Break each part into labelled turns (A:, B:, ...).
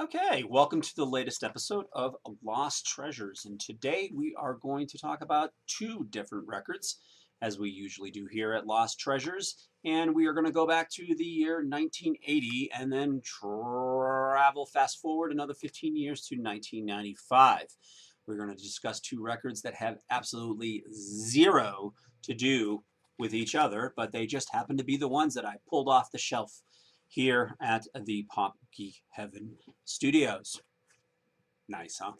A: Okay, welcome to the latest episode of Lost Treasures. And today we are going to talk about two different records, as we usually do here at Lost Treasures. And we are going to go back to the year 1980 and then travel fast forward another 15 years to 1995. We're going to discuss two records that have absolutely zero to do with each other, but they just happen to be the ones that I pulled off the shelf here at the Pop Geek Heaven studios. Nice, huh?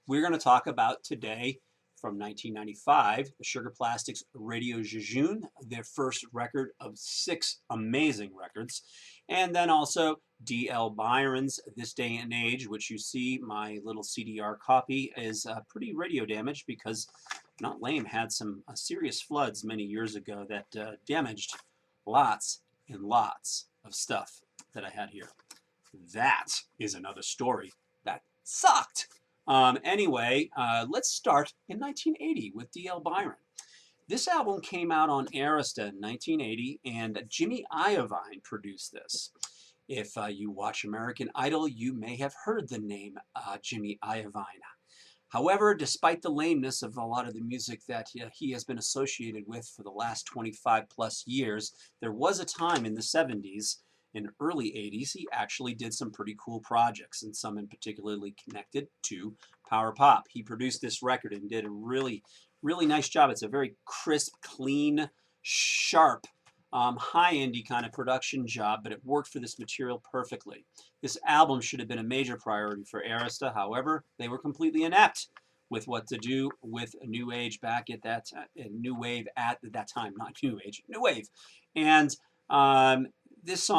A: We're going to talk about today from 1995, the Sugarplastics Radio JeJune, their first record of six amazing records. And then also D.L. Byron's This Day and Age, which you see my little CDR copy is pretty radio damaged because Not Lame had some serious floods many years ago that damaged lots and lots of stuff that I had here. That is another story that sucked. Let's start in 1980 with D.L. Byron. This album came out on Arista in 1980, and Jimmy Iovine produced this. If you watch American Idol, you may have heard the name Jimmy Iovine. However, despite the lameness of a lot of the music that he has been associated with for the last 25 plus years, there was a time in the 70s and early 80s he actually did some pretty cool projects, and some in particularly connected to power pop. He produced this record and did a really, really nice job. It's a very crisp, clean, sharp, high-endy kind of production job, but it worked for this material perfectly. This album should have been a major priority for Arista. However, they were completely inept with what to do with New Age back at that New Wave at that time, not New Age, New Wave, and this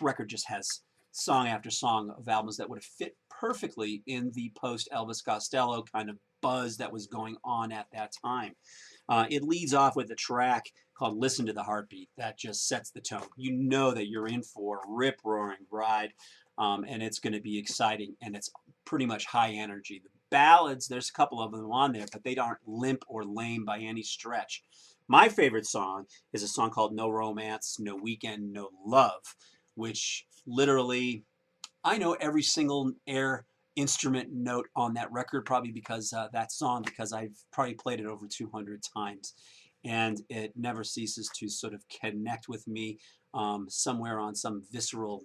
A: record just has song after song of albums that would have fit perfectly in the post Elvis Costello kind of buzz that was going on at that time. It leads off with a track called Listen to the Heartbeat that just sets the tone. You know that you're in for a rip-roaring ride, and it's going to be exciting, and it's pretty much high energy. The ballads, there's a couple of them on there, but they aren't limp or lame by any stretch. My favorite song is a song called No Romance, No Weekend, No Love, which literally, I know every single air instrument note on that record probably because because I've probably played it over 200 times, and it never ceases to sort of connect with me somewhere on some visceral,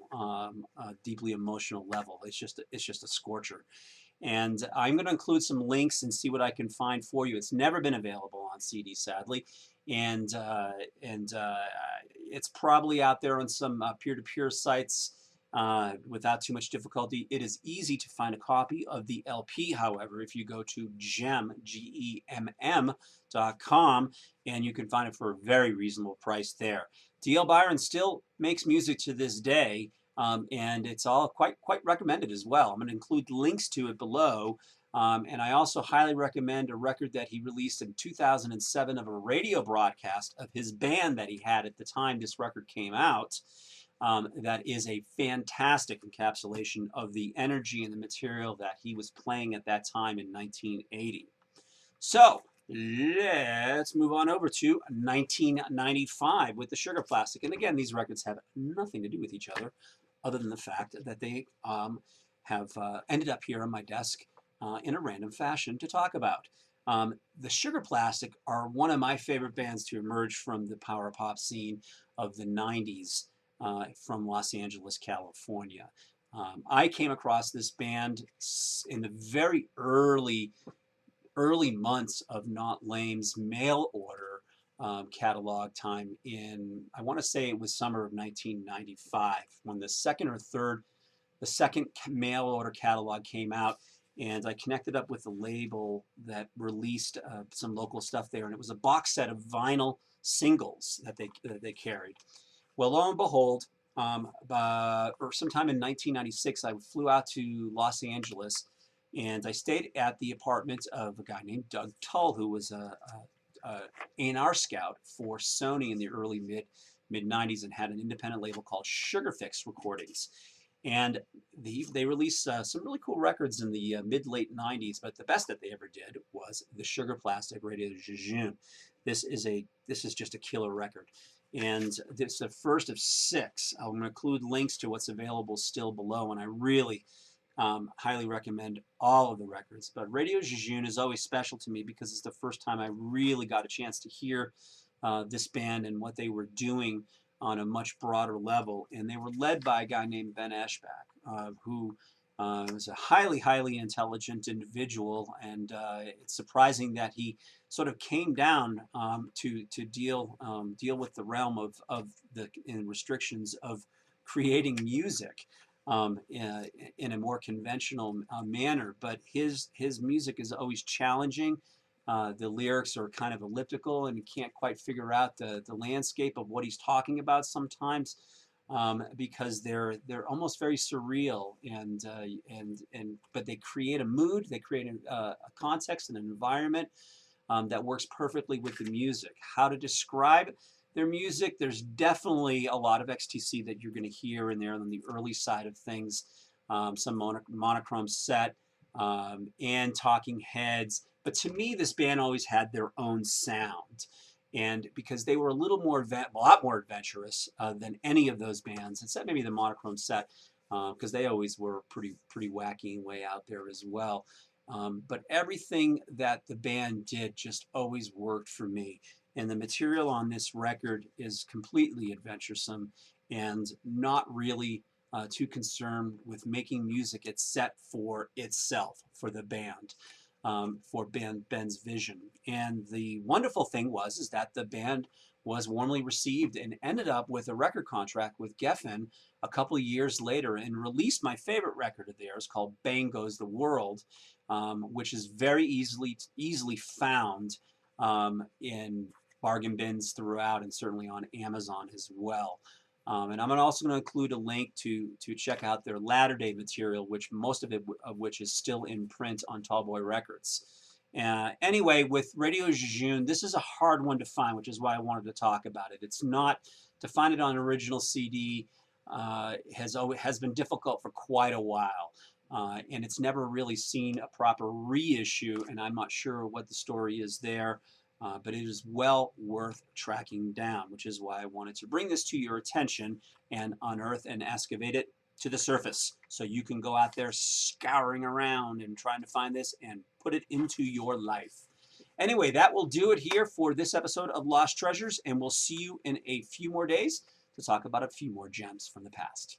A: deeply emotional level. It's just a scorcher. And I'm going to include some links and see what I can find for you. It's never been available on CD, sadly, and it's probably out there on some peer-to-peer sites without too much difficulty. It is easy to find a copy of the LP, however, if you go to GEMM.com, and you can find it for a very reasonable price there. D.L. Byron still makes music to this day, and it's all quite recommended as well. I'm going to include links to it below. And I also highly recommend a record that he released in 2007 of a radio broadcast of his band that he had at the time this record came out. That is a fantastic encapsulation of the energy and the material that he was playing at that time in 1980. So let's move on over to 1995 with the Sugarplastic. And again, these records have nothing to do with each other than the fact that they have ended up here on my desk in a random fashion to talk about. The Sugarplastic are one of my favorite bands to emerge from the power pop scene of the 90s from Los Angeles, California. I came across this band in the very early months of Not Lame's mail order catalog time in, I want to say it was summer of 1995, when the second mail order catalog came out, and I connected up with the label that released some local stuff there, and it was a box set of vinyl singles that they carried. Well, lo and behold, or sometime in 1996, I flew out to Los Angeles, and I stayed at the apartment of a guy named Doug Tull, who was a A&R scout for Sony in the early mid 90s and had an independent label called Sugarfix Recordings. And they released some really cool records in the mid-late 90s, but the best that they ever did was the Sugarplastic Radio JeJune. This is just a killer record. And this is the first of 6. I'm going to include links to what's available still below, and I really highly recommend all of the records. But Radio JeJune is always special to me because it's the first time I really got a chance to hear this band and what they were doing on a much broader level. And they were led by a guy named Ben Eschbach, who was a highly intelligent individual, and it's surprising that he sort of came down to deal with the realm of the restrictions of creating music in a more conventional manner. But his music is always challenging. The lyrics are kind of elliptical, and you can't quite figure out the landscape of what he's talking about sometimes. Because they're almost very surreal, but they create a mood, they create a context and an environment that works perfectly with the music. How to describe their music? There's definitely a lot of XTC that you're going to hear in there on the early side of things. Some monochrome set and Talking Heads, but to me, this band always had their own sound. And because they were a lot more adventurous than any of those bands, except maybe the Monochrome Set, because they always were pretty wacky and way out there as well. But everything that the band did just always worked for me. And the material on this record is completely adventuresome and not really too concerned with making music it's set for itself, for the band. For Ben's vision. And the wonderful thing is that the band was warmly received and ended up with a record contract with Geffen a couple of years later and released my favorite record of theirs called Bang Goes the World, which is very easily found in bargain bins throughout and certainly on Amazon as well. And I'm also going to include a link to check out their latter-day material, which most of which is still in print on Tallboy Records. Anyway, with Radio JeJune, this is a hard one to find, which is why I wanted to talk about it. It's not to find it on original CD has been difficult for quite a while, and it's never really seen a proper reissue. And I'm not sure what the story is there. But it is well worth tracking down, which is why I wanted to bring this to your attention and unearth and excavate it to the surface so you can go out there scouring around and trying to find this and put it into your life. Anyway, that will do it here for this episode of Lost Treasures, and we'll see you in a few more days to talk about a few more gems from the past.